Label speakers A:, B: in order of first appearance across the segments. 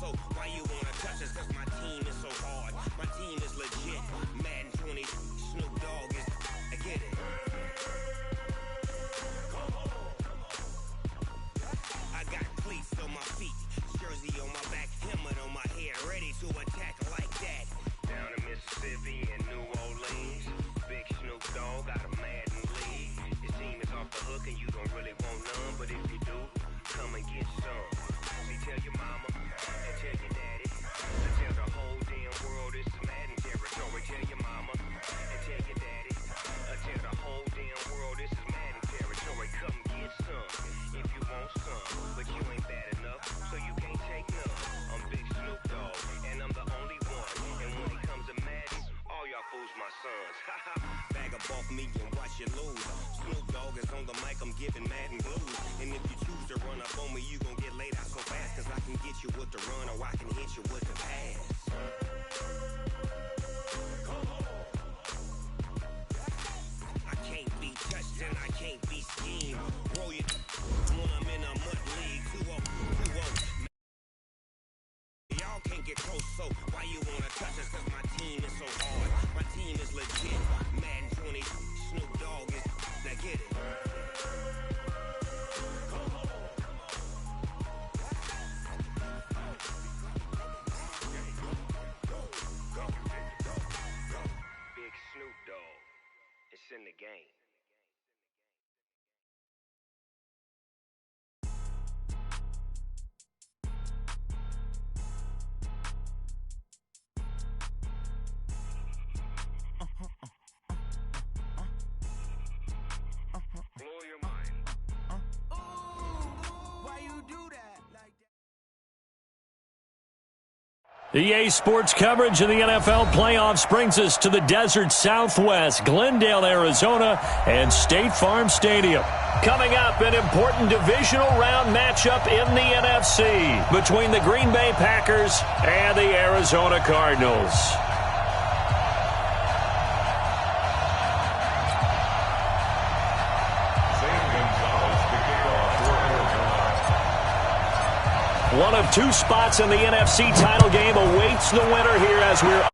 A: so why you wanna touch us? Cause my team is so hard. My team is legit. Madden 20, Snoop Dogg is, I get it. I got cleats on my feet, jersey on my back, helmet on my head, ready to attack like that. Down in Mississippi and New Orleans, big Snoop Dogg got a Madden league. His team is off the hook and you don't really want none, but if you do, come and get some. See, tell your mama and tell your daddy, and tell the whole damn world this is Madden territory. Tell your mama and tell your daddy, and tell the whole damn world this is Madden territory. Come get some if you want some, but you ain't bad enough, so you can't take none. I'm Big Snoop Dogg, and I'm the only one. And when it comes to Madden, all y'all fools my sons. Bag up off me and watch you lose. Snoop Dogg is on the mic, I'm giving Madden blues. And if you choose to run up on me, you gon' get laid out so fast. Cause I can get you with the run or I can hit you with the pass. I can't be touched and I can't be schemed. Roll you when I'm in a mud league. 2-0. Y'all can't get close, so why you wanna touch us? Cause my team is so hard. My team is legit. Madden 20, Snoop Dogg is, now get it. Big Snoop Dogg, it's in the game. Blow your mind.
B: Why you do that like that?
C: EA Sports coverage of the NFL playoffs brings us to the desert Southwest, Glendale, Arizona, and State Farm Stadium. Coming up, an important divisional round matchup in the NFC between the Green Bay Packers and the Arizona Cardinals. One of two spots in the NFC title game awaits the winner here as we're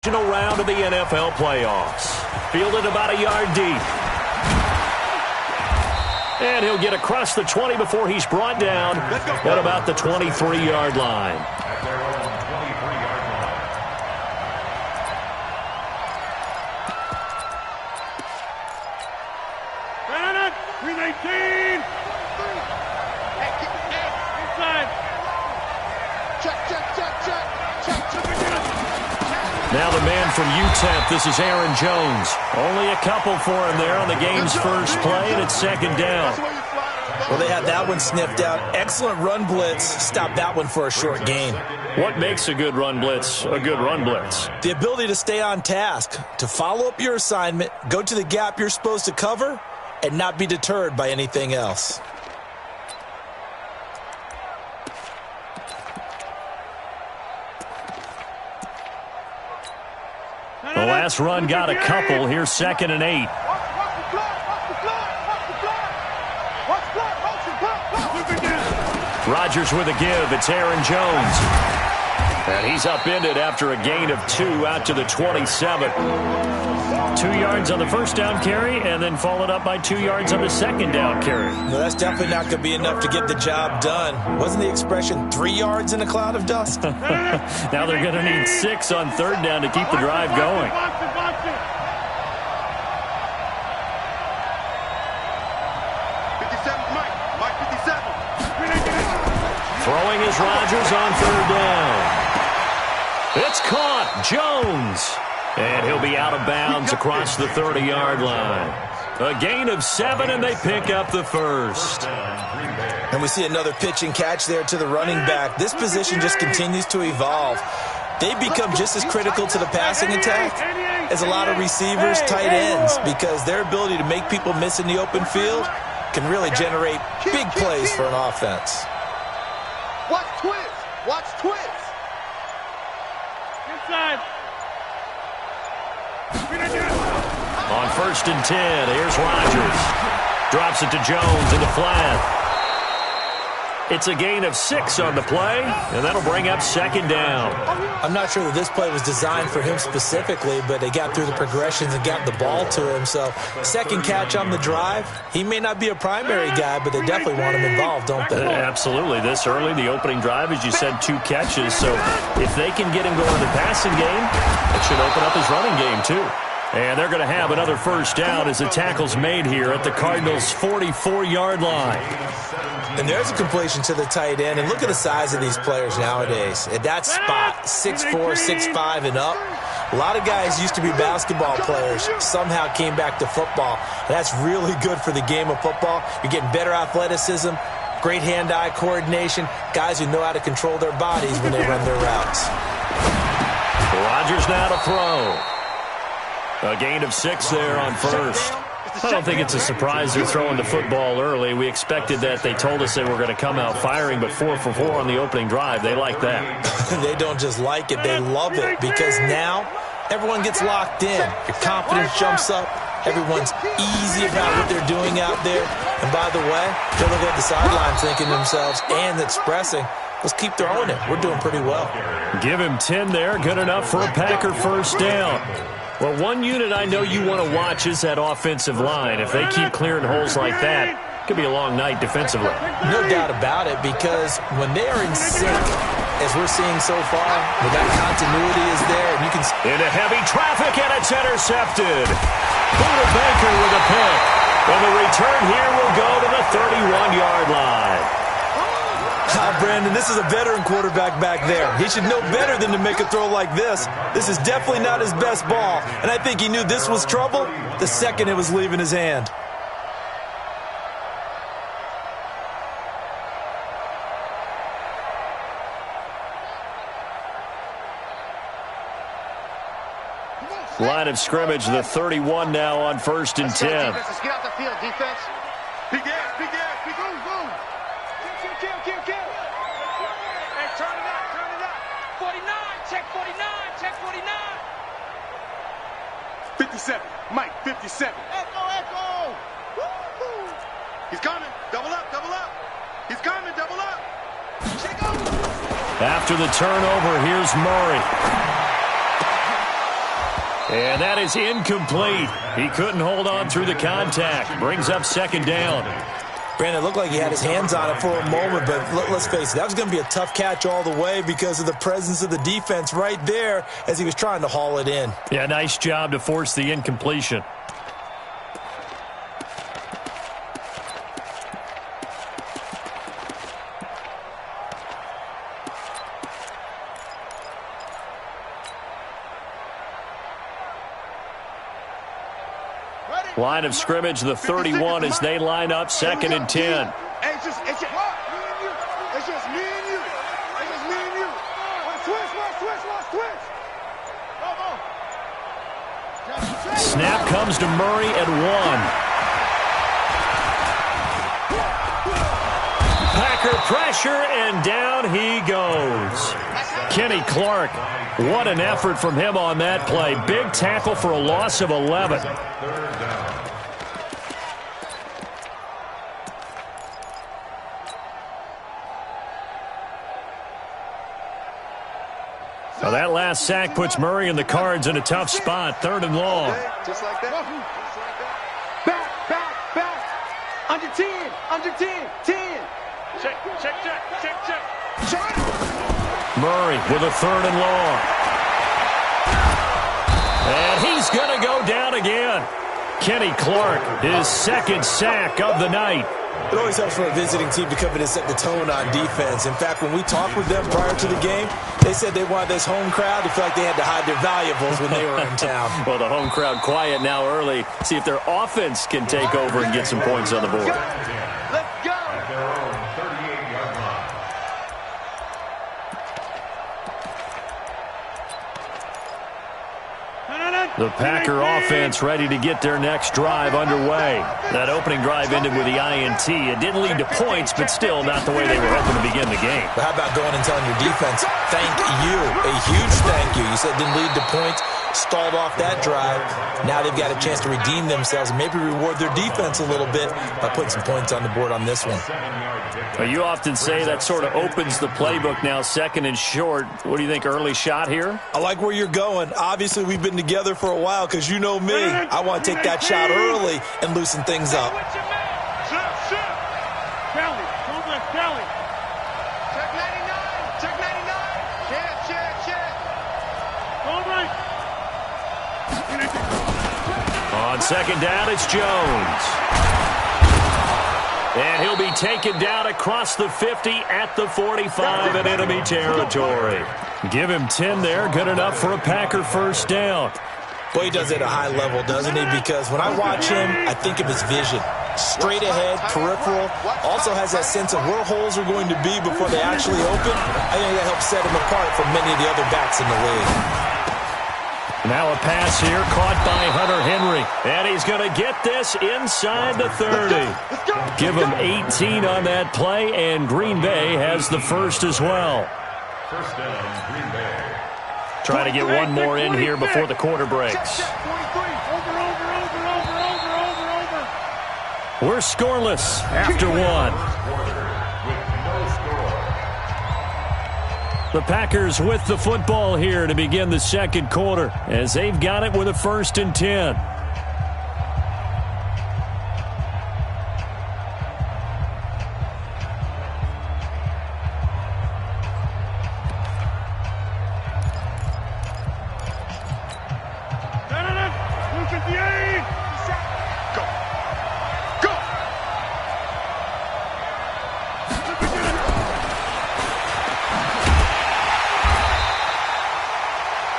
C: divisional round of the NFL playoffs. Fielded about a yard deep. And he'll get across the 20 before he's brought down at about the 23-yard line.
D: At their own 23-yard line.
E: Run it! 319! Inside! Check.
C: Now the man from UTEP, this is Aaron Jones. Only a couple for him there on the game's first play, and it's second down.
F: Well, they had that one sniffed out. Excellent run blitz. Stop that one for a short gain.
C: What makes a good run blitz a good run blitz?
F: The ability to stay on task, to follow up your assignment, go to the gap you're supposed to cover, and not be deterred by anything else.
C: The last run got a couple. Here's 2nd and 8. Rodgers with a give. It's Aaron Jones. And he's upended after a gain of 2 out to the 27. 2 yards on the first down carry, and then followed up by 2 yards on the second down carry.
F: No, that's definitely not going to be enough to get the job done. Wasn't the expression 3 yards in a cloud of dust?
C: Now they're going to need 6 on third down to keep the drive going. Throwing is Rodgers on third down. It's caught. Jones. And he'll be out of bounds across the 30-yard line. A gain of 7, and they pick up the first.
F: And we see another pitch and catch there to the running back. This position just continues to evolve. They become just as critical to the passing attack as a lot of receivers, tight ends, because their ability to make people miss in the open field can really generate big plays for an offense.
E: Watch twist. Watch twist. Inside.
C: On 1st and 10, here's Rodgers. Drops it to Jones in the flat. It's a gain of 6 on the play, and that'll bring up second down.
F: I'm not sure that this play was designed for him specifically, but they got through the progressions and got the ball to him. So second catch on the drive. He may not be a primary guy, but they definitely want him involved, don't they?
C: Absolutely. This early, the opening drive, as you said, 2 catches. So if they can get him going in the passing game, it should open up his running game too. And they're going to have another first down as the tackle's made here at the Cardinals' 44-yard line.
F: And there's a completion to the tight end. And look at the size of these players nowadays. At that spot, 6'4", 6'5", and up. A lot of guys used to be basketball players, somehow came back to football. And that's really good for the game of football. You're getting better athleticism, great hand-eye coordination, guys who know how to control their bodies when they run their routes.
C: Rodgers now to throw. A gain of 6 there on first. I don't think it's a surprise they're throwing the football early. We expected that. They told us they were going to come out firing, but 4 for 4 on the opening drive. They like that.
F: They don't just like it, they love it, because now everyone gets locked in. Your confidence jumps up. Everyone's easy about what they're doing out there. And by the way, they're looking at the sideline thinking to themselves and expressing, let's keep throwing it. We're doing pretty well.
C: Give him 10 there. Good enough for a Packer first down. Well, one unit I know you want to watch is that offensive line. If they keep clearing holes like that, it could be a long night defensively.
F: No doubt about it, because when they are in sync, as we're seeing so far, when that continuity is there, and you can...
C: Into heavy traffic, and it's intercepted. Buda Baker with a pick. And the return here will go to the 31-yard line.
F: Brandon, this is a veteran quarterback back there. He should know better than to make a throw like this. This is definitely not his best ball, and I think he knew this was trouble the second it was leaving his hand.
C: Line of scrimmage, the 31 now on 1st and 10.
E: Let's get out the field, defense. Big gas, big gas, big boom. Kill. Hey, turn it up.
B: 49, check 49.
E: 57, Mike, 57. Echo. Woo-hoo. He's coming, double up. He's coming, double up. Check out.
C: After the turnover, here's Murray. And that is incomplete. He couldn't hold on through the contact. Brings up second down.
F: Brandon, it looked like he had his hands on it for a moment, but let's face it, that was going to be a tough catch all the way because of the presence of the defense right there as he was trying to haul it in.
C: Yeah, nice job to force the incompletion. Line of scrimmage, the 31 as they line up, 2nd and 10.
E: It's just me and you. Switch.
C: Snap comes to Murray at 1. Packer pressure, and down he goes. Kenny Clark, what an effort from him on that play. Big tackle for a loss of 11. Now that last sack puts Murray and the Cards in a tough spot, 3rd and long.
E: Just like that. Back. Under 10. 10. Check.
C: Murray with a 3rd and long. And he's going to go down again. Kenny Clark, his 2nd sack of the night.
F: It always helps for a visiting team to come in and set the tone on defense. In fact, when we talked with them prior to the game, they said they wanted this home crowd to feel like they had to hide their valuables when they were in town.
C: Well, the home crowd quiet now early. See if their offense can take over and get some points on the board.
E: Let's go.
C: The Packer offense ready to get their next drive underway. That opening drive ended with the INT. It didn't lead to points, but still not the way they were hoping to begin the game.
F: But how about going and telling your defense, thank you, a huge thank you. You said it didn't lead to points, stalled off that drive. Now they've got a chance to redeem themselves and maybe reward their defense a little bit by putting some points on the board on this one.
C: Well, you often say that sort of opens the playbook now, second and short. What do you think, early shot here?
F: I like where you're going. Obviously, we've been together for a while because you know me. I want to take that shot early and loosen things up.
C: On second down, it's Jones. And he'll be taken down across the 50 at the 45 in enemy territory. Give him 10 there, good enough for a Packer first down.
F: Boy, he does it at a high level, doesn't he? Because when I watch him, I think of his vision. Straight ahead, peripheral. Also has that sense of where holes are going to be before they actually open. I think that helps set him apart from many of the other backs in the league.
C: Now a pass here caught by Hunter Henry. And he's going to get this inside the 30. Give him 18 on that play, and Green Bay has the first as well.
D: First down, Green Bay.
C: Try to get one more in here before the quarter breaks. We're scoreless after one. The Packers with the football here to begin the second quarter as they've got it with a 1st and 10.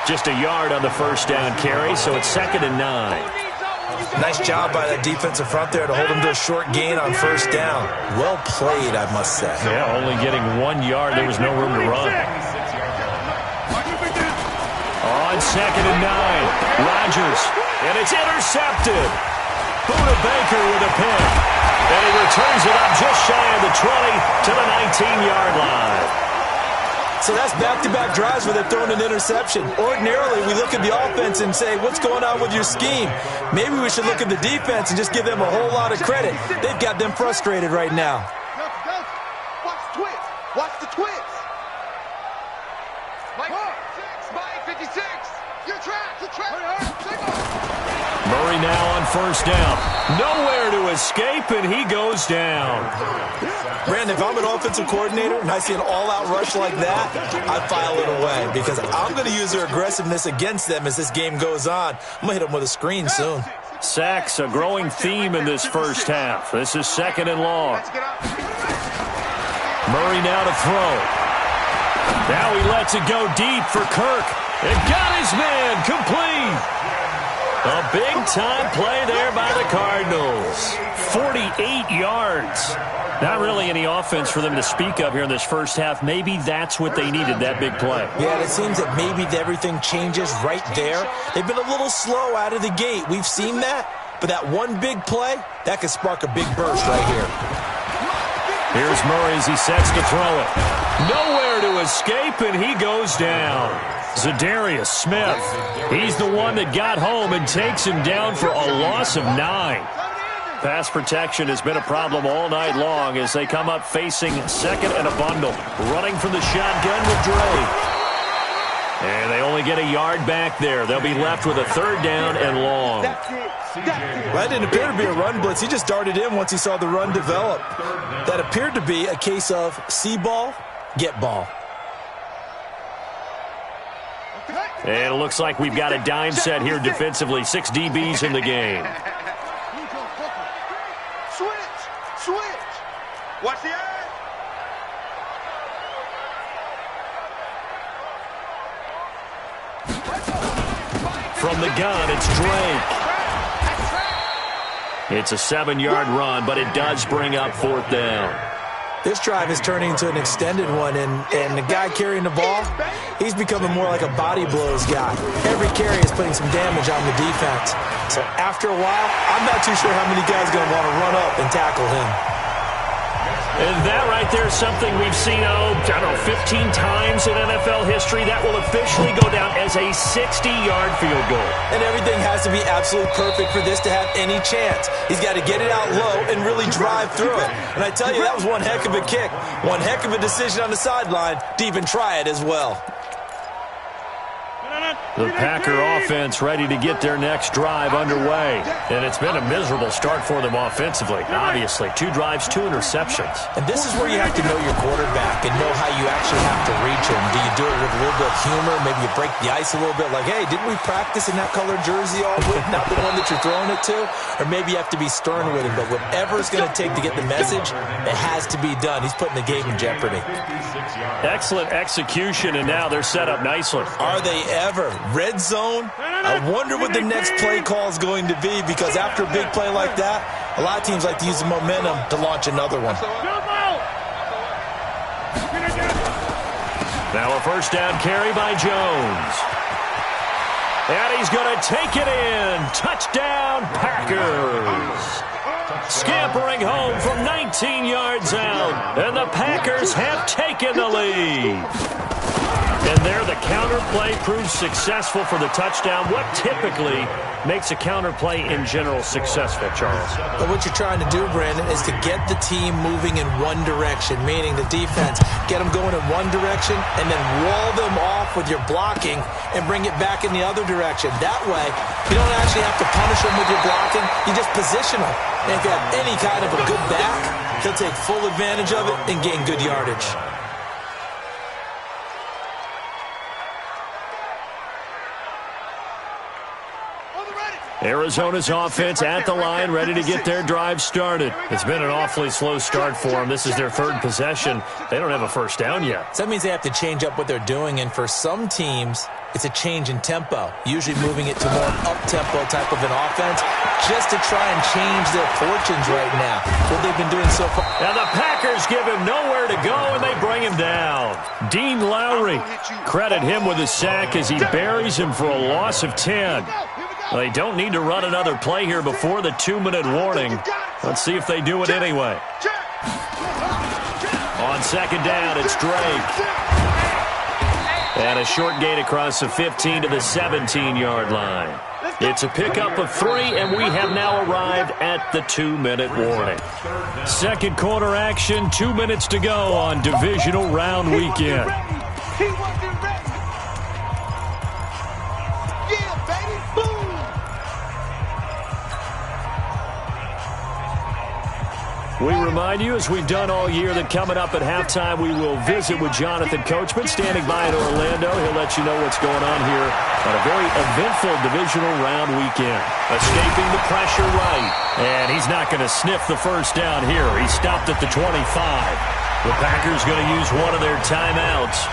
C: Just a yard on the first down carry, so it's 2nd and 9.
F: Nice job by that defensive front there to hold him to a short gain on first down. Well played, I must say.
C: Yeah, only getting 1 yard. There was no room to run. On 2nd and 9, Rodgers, and it's intercepted. Buda Baker with a pick, and he returns it up just shy of the 20 to the 19-yard line.
F: So that's back-to-back drives where they're throwing an interception. Ordinarily, we look at the offense and say, what's going on with your scheme? Maybe we should look at the defense and just give them a whole lot of credit. They've got them frustrated right now.
E: Watch the twist. Watch the twist. Mike 56. You're trapped.
C: Murray now on first down. Nowhere to escape, and he goes down.
F: Brandon, if I'm an offensive coordinator and I see an all-out rush like that, I file it away because I'm going to use their aggressiveness against them as this game goes on. I'm going to hit them with a screen soon.
C: Sacks, a growing theme in this first half. This is 2nd and long. Murray now to throw. Now he lets it go deep for Kirk. And got his man complete. A big-time play there by the Cardinals. 48 yards. Not really any offense for them to speak of here in this first half. Maybe that's what they needed, that big play.
F: Yeah, it seems that maybe everything changes right there. They've been a little slow out of the gate. We've seen that. But that one big play, that could spark a big burst right here.
C: Here's Murray as he sets to throw it. Nowhere to escape, and he goes down. Zadarius Smith, he's the one that got home and takes him down for a loss of 9. Pass protection has been a problem all night long as they come up facing 2nd and a bundle. Running from the shotgun with Dre. And they only get a yard back there. They'll be left with a 3rd down and long.
F: Well, that didn't appear to be a run blitz. He just darted in once he saw the run develop. That appeared to be a case of see ball, get ball.
C: And it looks like we've got a dime set here defensively. 6 DBs in the game.
E: Switch. Watch the eye.
C: From the gun, it's Drake. It's a 7-yard run, but it does bring up 4th down.
F: This drive is turning into an extended one, and the guy carrying the ball, he's becoming more like a body blows guy. Every carry is putting some damage on the defense. So after a while, I'm not too sure how many guys are going to want to run up and tackle him.
C: And that right there is something we've seen, 15 times in NFL history. That will officially go down as a 60-yard field goal.
F: And everything has to be absolutely perfect for this to have any chance. He's got to get it out low and really drive through it. And I tell you, that was one heck of a kick. One heck of a decision on the sideline to even try it as well.
C: The Packer offense ready to get their next drive underway. And it's been a miserable start for them offensively. Obviously, 2 drives, 2 interceptions.
F: And this is where you have to know your quarterback and know how you actually have to reach him. Do you do it with a little bit of humor? Maybe you break the ice a little bit like, hey, didn't we practice in that colored jersey all week? Not the one that you're throwing it to? Or maybe you have to be stern with him. But whatever it's going to take to get the message, it has to be done. He's putting the game in jeopardy.
C: Excellent execution, and now they're set up nicely.
F: Are they ever? Red zone? I wonder what the next play call is going to be, because after a big play like that, a lot of teams like to use the momentum to launch another one.
C: Now a first down carry by Jones. And he's going to take it in. Touchdown, Packers. Scampering home from 19 yards out. And the Packers have taken the lead. And there, the counter play proves successful for the touchdown. What typically makes a counter play in general successful, Charles?
F: But what you're trying to do, Brandon, is to get the team moving in one direction, meaning the defense, get them going in one direction and then wall them off with your blocking and bring it back in the other direction. That way, you don't actually have to punish them with your blocking. You just position them. And if you have any kind of a good back, he'll take full advantage of it and gain good yardage.
C: Arizona's offense at the line, ready to get their drive started. It's been an awfully slow start for them. This is their 3rd possession. They don't have a first down yet.
F: So that means they have to change up what they're doing, and for some teams, it's a change in tempo, usually moving it to more up-tempo type of an offense, just to try and change their fortunes right now. What they've been doing so far.
C: Now the Packers give him nowhere to go, and they bring him down. Dean Lowry, credit him with a sack as he buries him for a loss of 10. They don't need to run another play here before the 2-minute warning. Let's see if they do it anyway. On second down, it's Drake. And a short gain across the 15 to the 17-yard line. It's a pickup of 3, and we have now arrived at the 2-minute warning. Second quarter action, 2 minutes to go on divisional round weekend. We remind you, as we've done all year, that coming up at halftime, we will visit with Jonathan Coachman, standing by in Orlando. He'll let you know what's going on here on a very eventful divisional round weekend. Escaping the pressure right, and he's not going to sniff the first down here. He stopped at the 25. The Packers going to use one of their timeouts.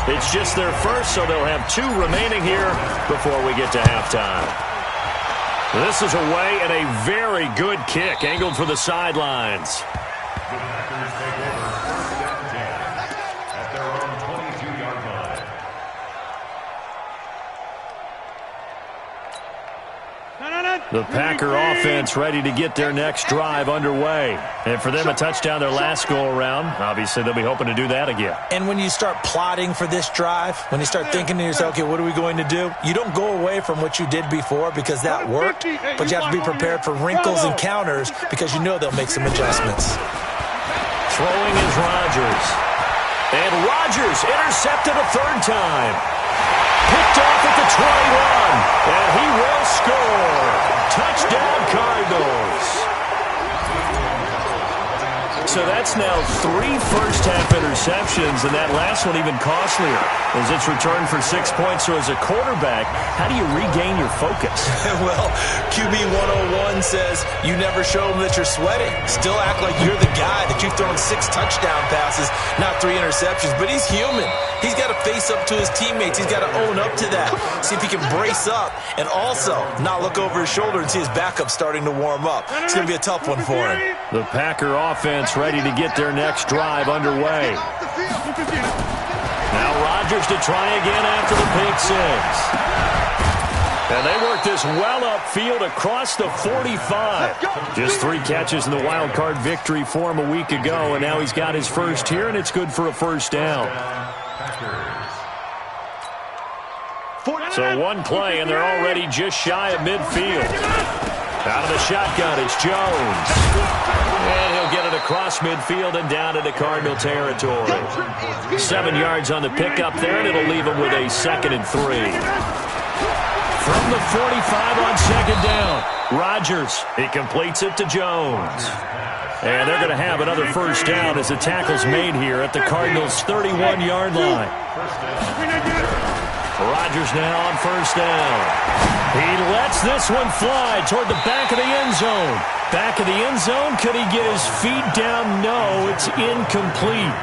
C: It's just their first, so they'll have 2 remaining here before we get to halftime. This is away and a very good kick, angled for the sidelines.
D: The Packers take over 1st and 10 at their own 22-yard line.
C: The Packer offense ready to get their next drive underway. And for them, a touchdown their last go-around. Obviously, they'll be hoping to do that again.
F: And when you start plotting for this drive, when you start thinking to yourself, okay, what are we going to do? You don't go away from what you did before because that worked, but you have to be prepared for wrinkles and counters because you know they'll make some adjustments.
C: Throwing is Rodgers. And Rodgers intercepted a 3rd time. Picked off at the 21. And he will score. Touchdown, Cardinals. So that's now 3 first-half interceptions, and that last one even costlier as it's returned for 6 points. So as a quarterback, how do you regain your focus?
F: Well, QB 101 says you never show them that you're sweating. Still act like you're the guy, that you've thrown 6 touchdown passes, not 3 interceptions. But he's human. He's got to face up to his teammates. He's got to own up to that. See if he can brace up and also not look over his shoulder and see his backup starting to warm up. It's going to be a tough one for him.
C: The Packer offense ready to get their next drive underway. Now Rodgers to try again after the pick six. And they work this well upfield across the 45. Just 3 catches in the wild card victory for him a week ago, and now he's got his first here, and it's good for a first down. So one play, and they're already just shy of midfield. Out of the shotgun, it's Jones. And he'll get it across midfield and down into Cardinal territory. 7 yards on the pickup there, and it'll leave him with a 2nd and 3. From the 45 on 2nd down, Rodgers, he completes it to Jones. And they're going to have another first down as the tackle's made here at the Cardinals' 31-yard line. Rodgers now on first down. He lets this one fly toward the back of the end zone. Back of the end zone, could he get his feet down? No, it's incomplete.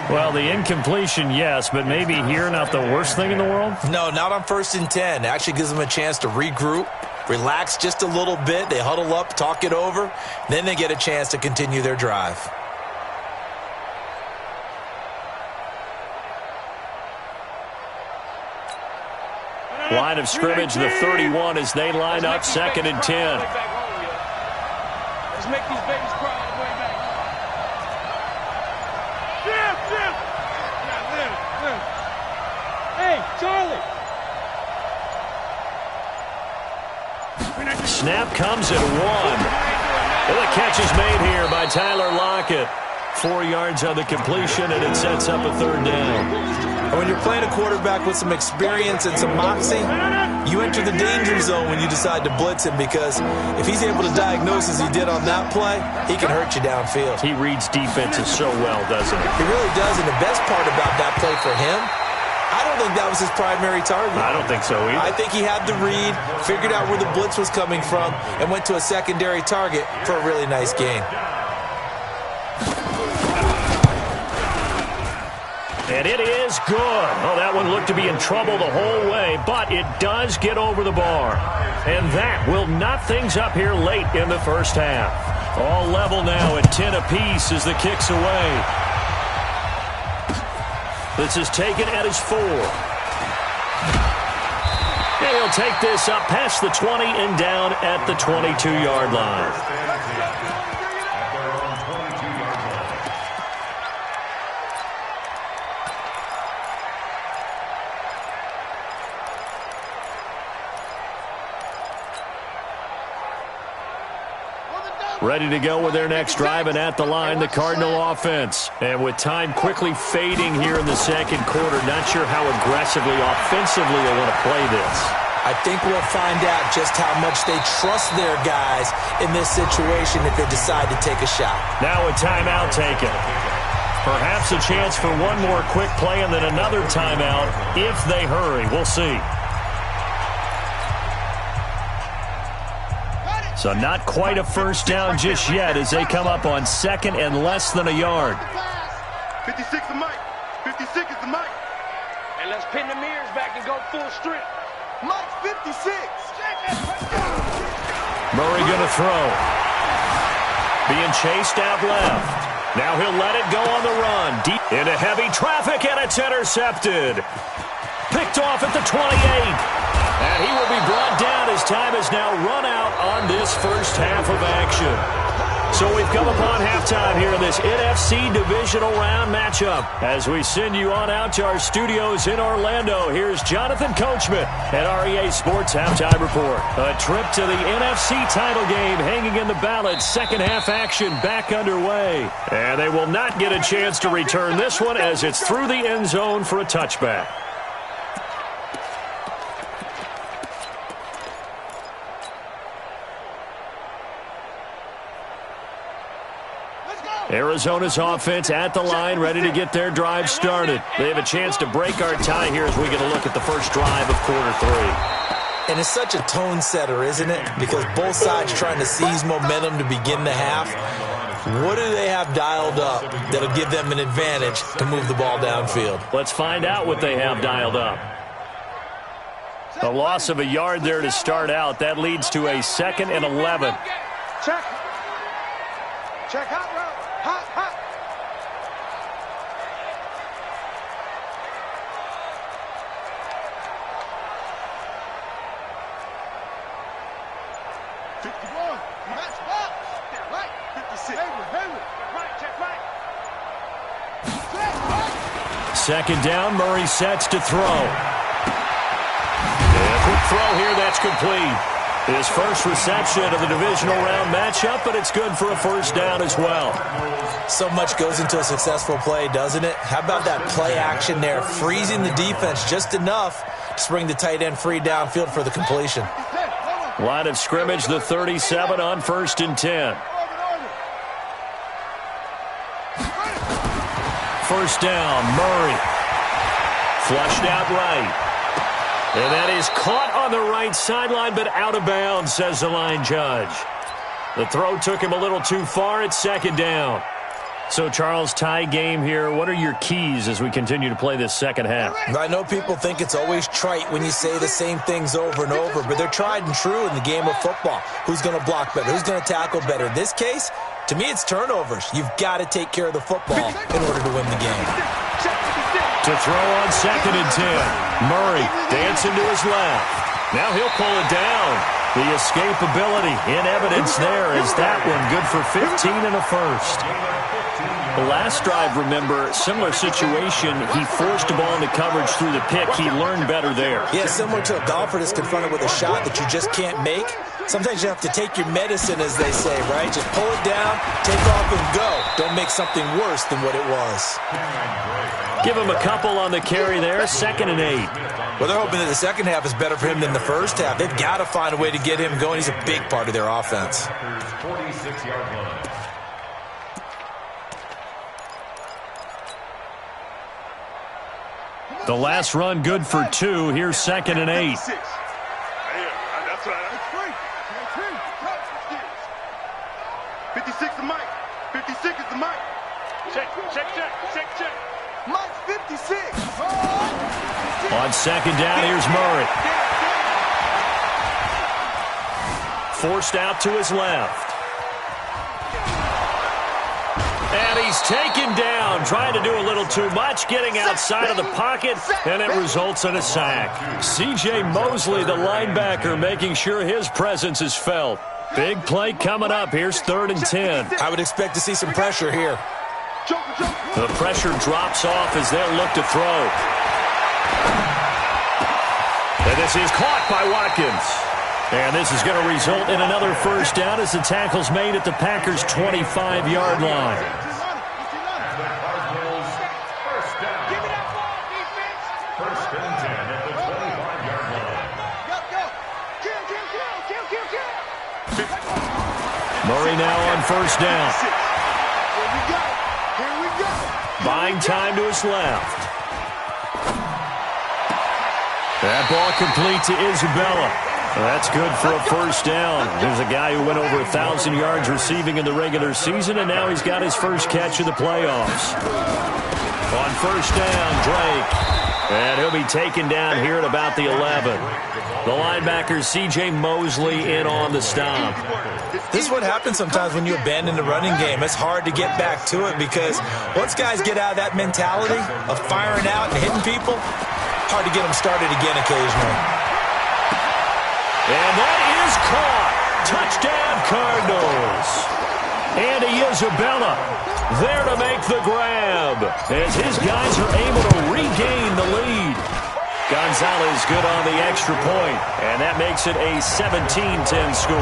C: Well, the incompletion, yes, but maybe here not the worst thing in the world?
F: No, not on 1st and 10. Actually gives them a chance to regroup, relax just a little bit. They huddle up, talk it over. Then they get a chance to continue their drive.
C: Line of scrimmage, the 31 as they line up 2nd and 10.
B: Let's make these babies cry all the way back. Hey, Charlie.
C: Snap comes at 1. And the catch is made here by Tyler Lockett. 4 yards on the completion, and it sets up a 3rd down.
F: And when you're playing a quarterback with some experience and some moxie, you enter the danger zone when you decide to blitz him, because if he's able to diagnose as he did on that play, he can hurt you downfield.
C: He reads defenses so well, doesn't he?
F: He really does, and the best part about that play for him, I don't think that was his primary target.
C: I don't think so either.
F: I think he had the read, figured out where the blitz was coming from, and went to a secondary target for a really nice gain.
C: And it is good. Oh, that one looked to be in trouble the whole way, but it does get over the bar. And that will knot things up here late in the first half. All level now at 10 apiece as the kick's away. This is taken at his 4. And he'll take this up past the 20 and down at the 22-yard line. Ready to go with their next drive, and at the line, the Cardinal offense. And with time quickly fading here in the 2nd quarter, not sure how aggressively, offensively they want to play this.
F: I think we'll find out just how much they trust their guys in this situation if they decide to take a shot.
C: Now a timeout taken. Perhaps a chance for one more quick play and then another timeout if they hurry. We'll see. So not quite a first down just yet as they come up on 2nd and less than a yard.
E: 56 is Mike. 56 is the Mike.
B: And let's pin the mirrors back and go full strip.
E: Mike 56.
C: Murray going to throw. Being chased out left. Now he'll let it go on the run. Deep into heavy traffic, and it's intercepted. Picked off at the 28. And he will be brought down as time has now run out on this first half of action. So we've come upon halftime here in this NFC divisional round matchup. As we send you on out to our studios in Orlando, here's Jonathan Coachman at REA Sports Halftime Report. A trip to the NFC title game hanging in the balance. Second half action back underway. And they will not get a chance to return this one as it's through the end zone for a touchback. Arizona's offense at the line, ready to get their drive started. They have a chance to break our tie here as we get a look at the first drive of quarter 3.
F: And it's such a tone setter, isn't it? Because both sides trying to seize momentum to begin the half. What do they have dialed up that'll give them an advantage to move the ball downfield?
C: Let's find out what they have dialed up. A loss of a yard there to start out. That leads to a 2nd and 11.
E: Check. Check hot route. Hot. 51. Match up. Right. 56. Right, check right.
C: Second down, Murray sets to throw. And a quick throw here, that's complete. His first reception of the divisional round matchup, but it's good for a first down as well.
F: So much goes into a successful play, doesn't it? How about that play action there, freezing the defense just enough to bring the tight end free downfield for the completion.
C: Line of scrimmage, the 37 on 1st and 10. First down, Murray. Flushed out right. And that is caught on the right sideline, but out of bounds, says the line judge. The throw took him a little too far. It's second down. So, Charles, tie game here. What are your keys as we continue to play this second half?
F: I know people think it's always trite when you say the same things over and over, but they're tried and true in the game of football. Who's going to block better? Who's going to tackle better? In this case, to me, it's turnovers. You've got to take care of the football in order to win the game.
C: To throw on 2nd and 10. Murray dancing to his left. Now he'll pull it down. The escapability in evidence there is that one good for 15 and a first. The last drive, remember, similar situation. He forced the ball into coverage through the pick. He learned better there.
F: Yeah, similar to a golfer that's confronted with a shot that you just can't make. Sometimes you have to take your medicine, as they say, right? Just pull it down, take off, and go. Don't make something worse than what it was.
C: Give him a couple on the carry there, 2nd and 8.
F: Well, they're hoping that the second half is better for him than the first half. They've got to find a way to get him going. He's a big part of their offense.
D: 46-yard line.
C: The last run good for 2. Here's 2nd and 8.
E: That's right. 56 the mic. 56 is the mic.
B: Check.
E: Mike 56.
C: On 2nd down, here's Murray. Forced out to his left. And he's taken down, trying to do a little too much, getting outside of the pocket, and it results in a sack. C.J. Mosley, the linebacker, making sure his presence is felt. Big play coming up. Here's 3rd and 10.
F: I would expect to see some pressure here.
C: The pressure drops off as they'll look to throw. And this is caught by Watkins. And this is going to result in another first down as the tackle's made at the Packers' 25-yard line.
D: First down. First and 10 at the 25-yard line.
C: Murray now on first down. Buying time to his left. That ball complete to Isabella. That's good for a first down. There's a guy who went over 1,000 yards receiving in the regular season, and now he's got his first catch of the playoffs. On first down, Drake. And he'll be taken down here at about the 11. The linebacker, C.J. Mosley, in on the stop.
F: This is what happens sometimes when you abandon the running game. It's hard to get back to it because once guys get out of that mentality of firing out and hitting people, hard to get them started again occasionally.
C: And that is caught. Touchdown, Cardinals. Andy Isabella there to make the grab as his guys are able to regain the lead. Gonzalez good on the extra point, and that makes it a 17-10 score.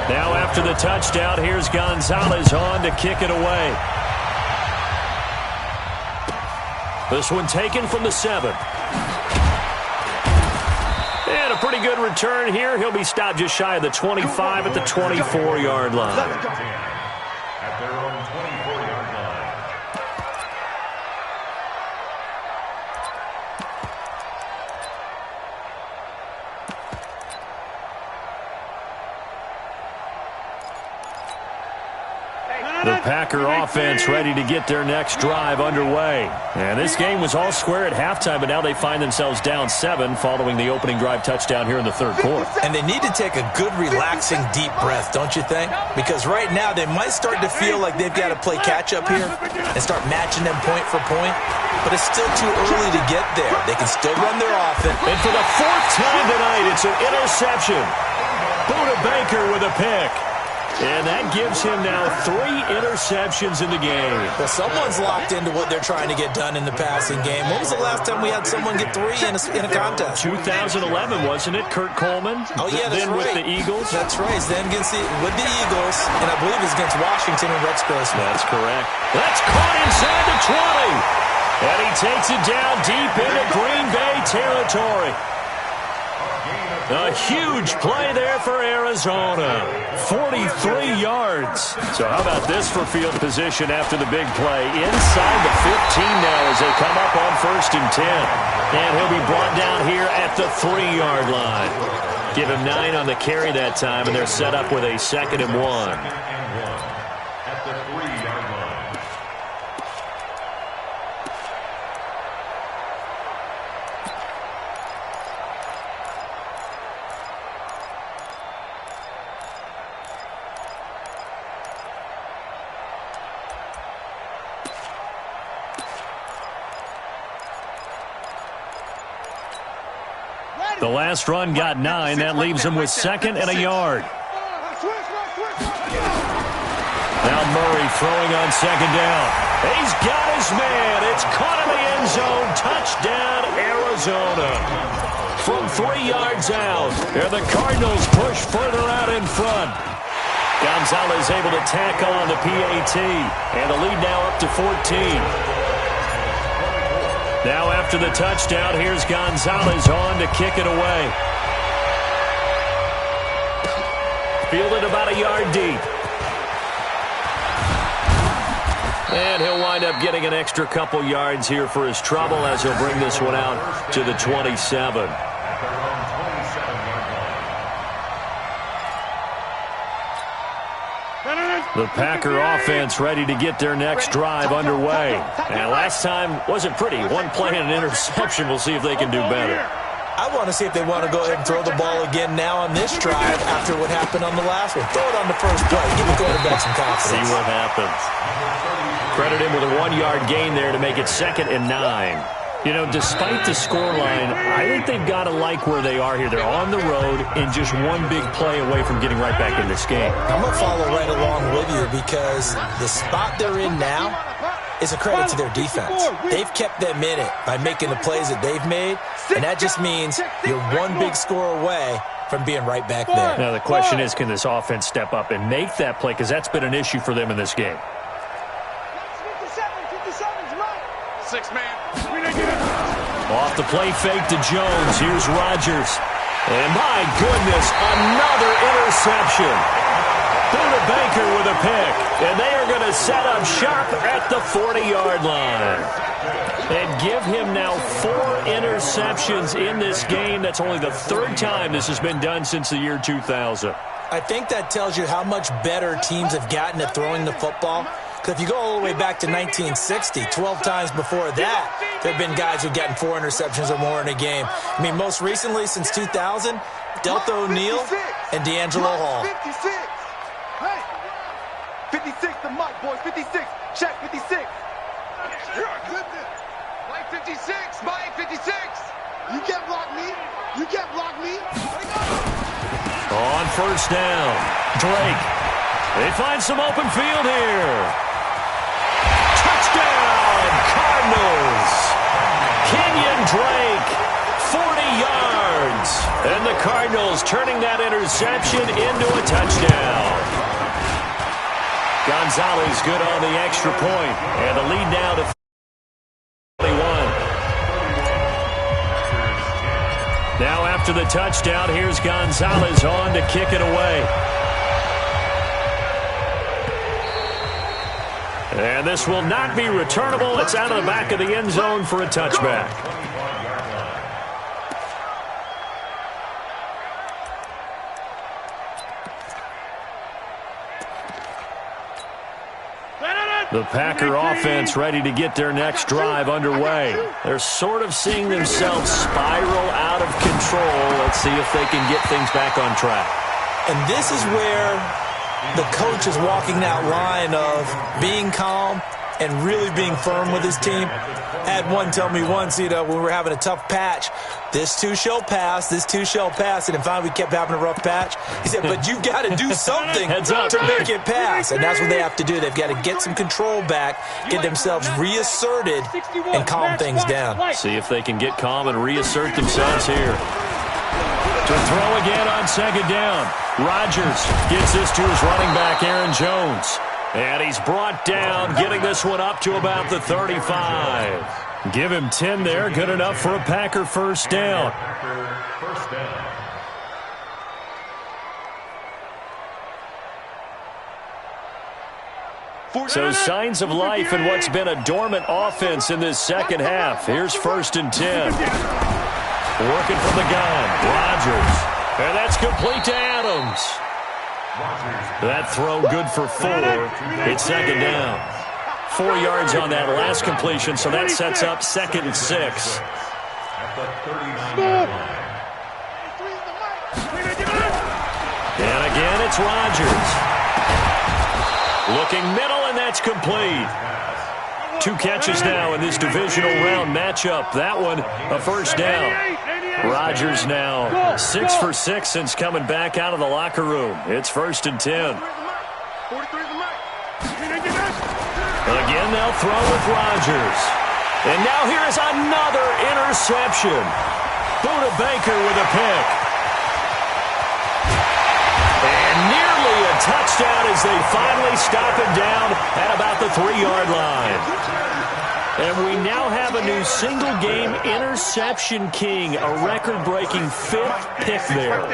C: Now after the touchdown, here's Gonzalez on to kick it away. This one taken from the 7. And a pretty good return here. He'll be stopped just shy of the 25 at the 24-yard line.
D: At their own 24-yard line.
C: The Packer offense ready to get their next drive underway. And this game was all square at halftime, but now they find themselves down 7 following the opening drive touchdown here in the third quarter.
F: And they need to take a good, relaxing, deep breath, don't you think? Because right now they might start to feel like they've got to play catch-up here and start matching them point for point. But it's still too early to get there. They can still run their offense.
C: And for the 4th time tonight, it's an interception. Buda Baker with a pick. And that gives him now 3 interceptions in the game.
F: Well, someone's locked into what they're trying to get done in the passing game. When was the last time we had someone get 3 in a contest?
C: 2011, wasn't it? Kurt Coleman?
F: Oh, yeah, that's
C: then
F: right.
C: with the Eagles?
F: That's right. Then with the Eagles, and I believe it's against Washington and Rex Grossman.
C: That's correct. That's caught inside the 20. And he takes it down deep into Green Bay territory. A huge play there for Arizona. 43 yards. So how about this for field position after the big play? Inside the 15 now as they come up on 1st and 10. And he'll be brought down here at the 3-yard line. Give him 9 on the carry that time, and they're set up with a 2nd and 1. The last run got 9. That leaves him with 2nd and a yard. Now Murray throwing on 2nd down. He's got his man. It's caught in the end zone. Touchdown, Arizona. From 3 yards out. There the Cardinals push further out in front. Gonzalez able to tack on the PAT. And the lead now up to 14. Now after the touchdown, here's Gonzalez on to kick it away. Fielded about a yard deep. And he'll wind up getting an extra couple yards here for his trouble as he'll bring this one out to the 27. The Packer offense ready to get their next drive underway. And last time wasn't pretty. One play and an interception. We'll see if they can do better.
F: I want to see if they want to go ahead and throw the ball again now on this drive after what happened on the last one. Throw it on the first play. Give the quarterback some confidence.
C: See what happens. Credit him with a 1-yard gain there to make it 2nd and 9. You know, despite the scoreline, I think they've got to like where they are here. They're on the road and just one big play away from getting right back in this game.
F: I'm going to follow right along with you because the spot they're in now is a credit to their defense. They've kept them in it by making the plays that they've made, and that just means you're one big score away from being right back there.
C: Now, the question is, can this offense step up and make that play? Because that's been an issue for them in this game.
E: 6-man.
C: Off the play fake to Jones. Here's Rodgers. And my goodness, another interception. Buda Baker with a pick. And they are going to set up shop at the 40-yard line. And give him now 4 interceptions in this game. That's only the 3rd time this has been done since the year 2000.
F: I think that tells you how much better teams have gotten at throwing the football. Because if you go all the way back to 1960, 12 times before that, there have been guys who've gotten 4 interceptions or more in a game. I mean, most recently, since 2000, Delta O'Neal and D'Angelo Hall.
E: 56. Hey, 56, the mic, boys. 56. Check 56. Mike 56. Mike 56. You can't block me. You can't block me.
C: On 1st down, Drake. They find some open field here. Touchdown, Cardinals. Kenyon Drake, 40 yards. And the Cardinals turning that interception into a touchdown. Gonzalez good on the extra point. And the lead now to 21. Now after the touchdown, here's Gonzalez on to kick it away. And this will not be returnable. It's out of the back of the end zone for a touchback. The Packer offense ready to get their next drive underway. They're sort of seeing themselves spiral out of control. Let's see if they can get things back on track.
F: And this is where the coach is walking that line of being calm and really being firm with his team. I had one tell me once, when we were having a tough patch, this too shall pass, this too shall pass. And then finally we kept having a rough patch. He said, but you've got to do something to make it pass. And that's what they have to do. They've got to get some control back, get themselves reasserted, and calm things down.
C: See if they can get calm and reassert themselves here. To throw again on second down. Rodgers gets this to his running back, Aaron Jones. And he's brought down, getting this one up to about the 35. Give him 10 there, good enough for a Packer first down. So signs of life in what's been a dormant offense in this second half. Here's 1st and 10. Working from the gun, Rodgers. And that's complete to Adams. That throw good for 4. It's second down. 4 yards on that last completion, so that sets up 2nd and 6. And again, it's Rodgers. Looking middle, and that's complete. 2 catches now in this divisional round matchup. That one, a first down. Rodgers now 6 for 6 since coming back out of the locker room. It's 1st and 10. Again, they'll throw with Rodgers. And now here is another interception. Buda Baker with a pick. And nearly a touchdown as they finally stop him down at about the 3-yard line. And we now have a new single-game interception king, a record-breaking 5th pick there.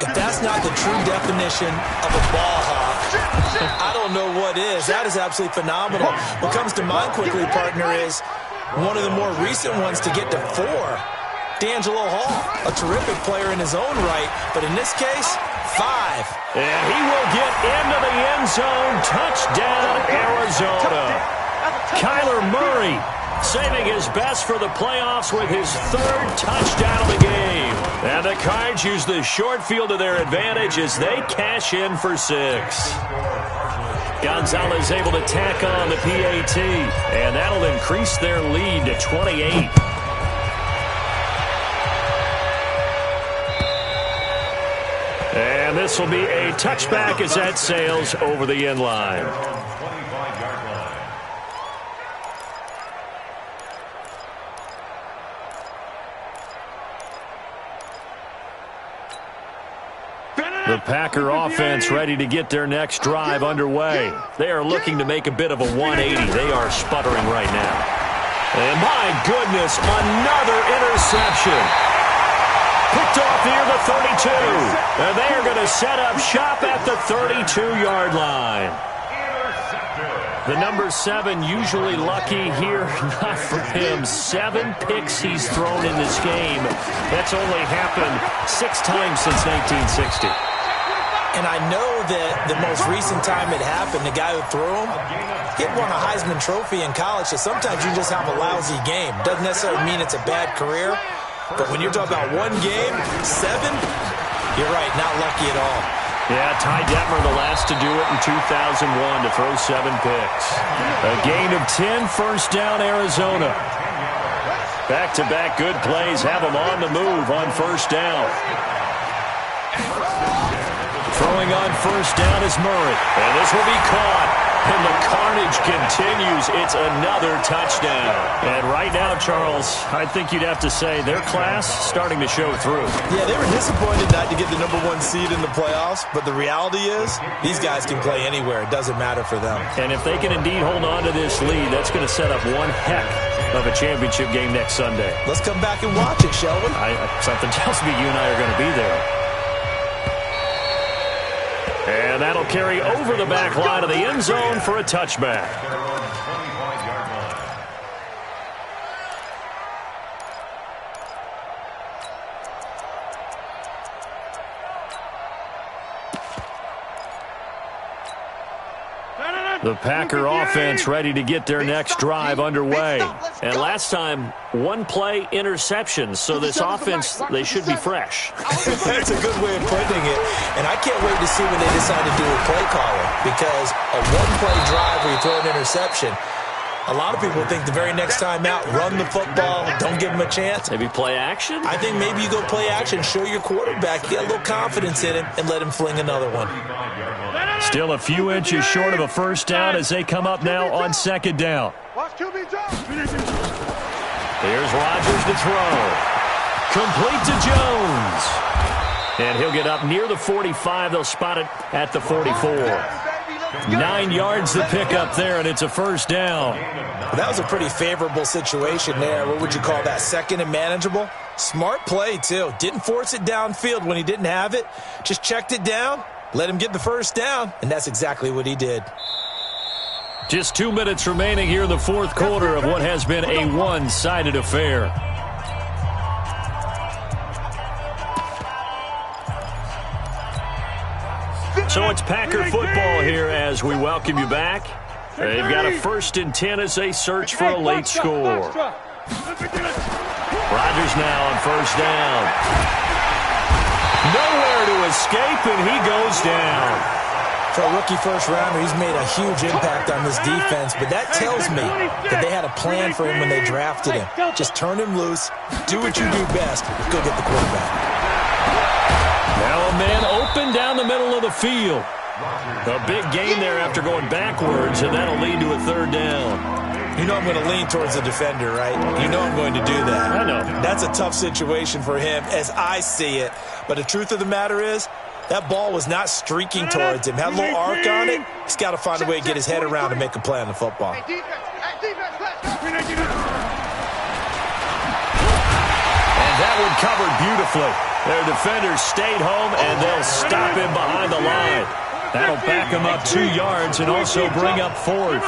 F: If that's not the true definition of a ball hawk, I don't know what is. That is absolutely phenomenal. What comes to mind quickly, partner, is one of the more recent ones to get to 4. D'Angelo Hall, a terrific player in his own right, but in this case, 5.
C: And he will get into the end zone. Touchdown, Arizona. Kyler Murray saving his best for the playoffs with his 3rd touchdown of the game. And the Cards use the short field to their advantage as they cash in for 6. Gonzalez able to tack on the PAT, and that'll increase their lead to 28. And this will be a touchback as that sails over the end line. The Packer offense ready to get their next drive underway. They are looking to make a bit of a 180. They are sputtering right now. And my goodness, another interception. Picked off near the 32. And they are going to set up shop at the 32-yard line. The number 7 usually lucky here. Not for him. 7 picks he's thrown in this game. That's only happened 6 times since 1960.
F: And I know that the most recent time it happened, the guy who threw him, he had won a Heisman Trophy in college, so sometimes you just have a lousy game. Doesn't necessarily mean it's a bad career, but when you're talking about 1 game, 7, you're right, not lucky at all.
C: Yeah, Ty Detmer, the last to do it in 2001 to throw 7 picks. A gain of 10, first down, Arizona. Back-to-back good plays have them on the move on first down. Throwing on first down is Murray. And this will be caught. And the carnage continues. It's another touchdown. And right now, Charles, I think you'd have to say their class starting to show through.
F: Yeah, they were disappointed not to get the number 1 seed in the playoffs. But the reality is these guys can play anywhere. It doesn't matter for them.
C: And if they can indeed hold on to this lead, that's going to set up one heck of a championship game next Sunday.
F: Let's come back and watch it, shall we?
C: Something tells me you and I are going to be there. And that'll carry over the back line of the end zone for a touchback. The Packer offense ready to get their next drive underway. And last time, one-play interception, so this offense, they should be fresh.
F: That's a good way of putting it. And I can't wait to see what they decide to do with play calling, because a one-play drive where you throw an interception, a lot of people think the very next time out, run the football, don't give them a chance.
C: Maybe play action?
F: I think maybe you go play action, show your quarterback, get a little confidence in him, and let him fling another one.
C: Still a few inches short of a first down as they come up now on second down.
E: Here's
C: Here's Rodgers to throw. Complete to Jones. And he'll get up near the 45. They'll spot it at the 44. 9 yards to pick up there, and it's a first down.
F: Well, that was a pretty favorable situation there. What would you call that, second and manageable? Smart play, too. Didn't force it downfield when he didn't have it. Just checked it down, let him get the first down, and that's exactly what he did.
C: Just 2 minutes remaining here in the fourth quarter of what has been a one-sided affair. So it's Packer football here as we welcome you back. They've got a 1st and 10 as they search for a late score. Rodgers now on first down. Nowhere to escape, and he goes down.
F: For a rookie first-rounder, he's made a huge impact on this defense, but that tells me that they had a plan for him when they drafted him. Just turn him loose, do what you do best, go get the quarterback.
C: Now a man open down the middle of the field. A big gain there after going backwards, and that'll lead to a third down.
F: You know I'm going to lean towards the defender, right? You know I'm going to do that.
C: I know.
F: That's a tough situation for him as I see it. But the truth of the matter is, that ball was not streaking towards him. Had a little arc on it. He's got to find a way to get his head around and make a play on the football.
C: And that one covered beautifully. Their defenders stayed home, and they'll stop him behind the line. That'll back him up 2 yards and also bring up fourth.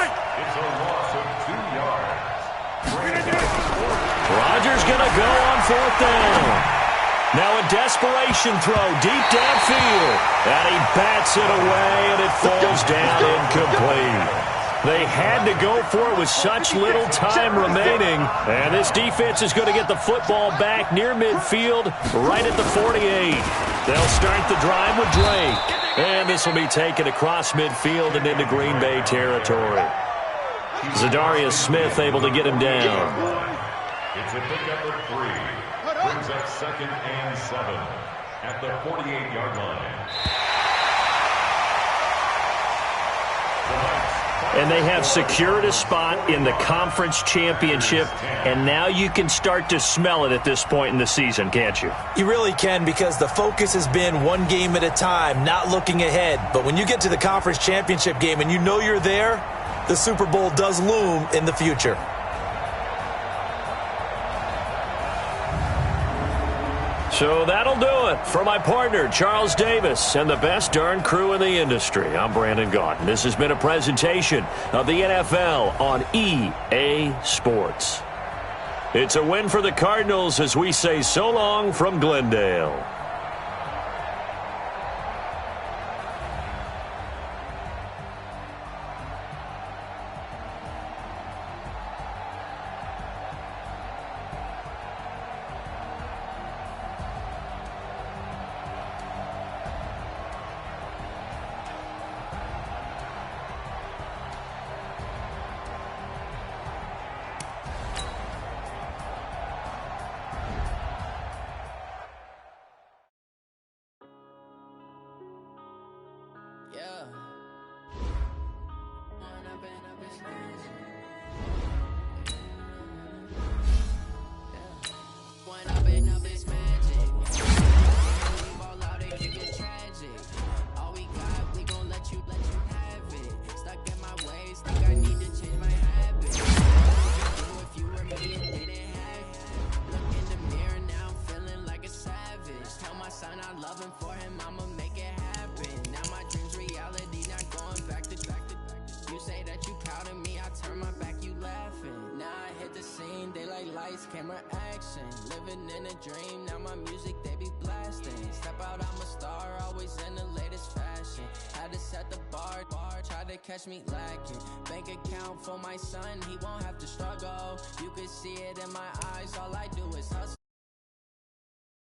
C: Rodgers going to go on fourth down. Now a desperation throw deep downfield. And he bats it away, and it falls down incomplete. They had to go for it with such little time remaining. And this defense is going to get the football back near midfield, right at the 48. They'll start the drive with Drake. And this will be taken across midfield and into Green Bay territory. Zadarius Smith able to get him down.
D: It's a pickup of 3. Brings up 2nd and 7 at the 48-yard line.
C: And they have secured a spot in the conference championship, and now you can start to smell it at this point in the season, can't you?
F: You really can, because the focus has been one game at a time, not looking ahead. But when you get to the conference championship game and you know you're there, the Super Bowl does loom in the future.
C: So that'll do it for my partner, Charles Davis, and the best darn crew in the industry. I'm Brandon Gaudin. This has been a presentation of the NFL on EA Sports. It's a win for the Cardinals as we say so long from Glendale.
G: Camera action, living in a dream. Now my music they be blasting. Step out, I'm a star, always in the latest fashion. Had to set the bar, try to to catch me lacking. Bank account for my son, he won't have to struggle. You could see it in my eyes, all I do is hustle.